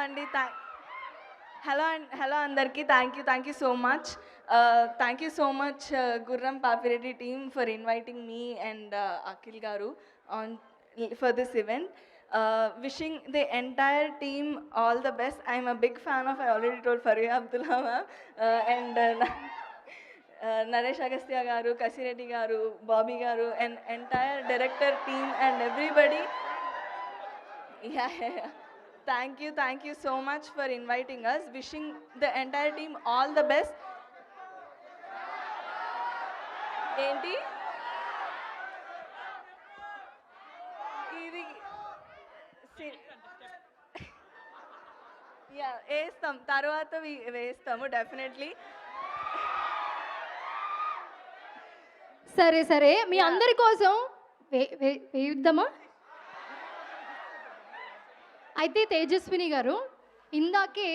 అండి. హలో అందరికీ. Thank you so much. Thank you so much Gurram Papireddy team for inviting me and Akhil garu on for this event. Wishing the entire team all the best. I'm a big fan of, I already told Faria Abdullah ma'am, and Naresh Agastya garu, Kasireddy garu, Bobby garu, and entire director team and everybody. Yeah. Thank you so much for inviting us. Wishing the entire team all the best. ఏంటి ఇది yeah వేస్తాం, తర్వాత వేస్తాము definitely. సరే సరే, మీ అందరి కోసం వేయిద్దామా? అయితే తేజస్విని గారు, ఇందాకే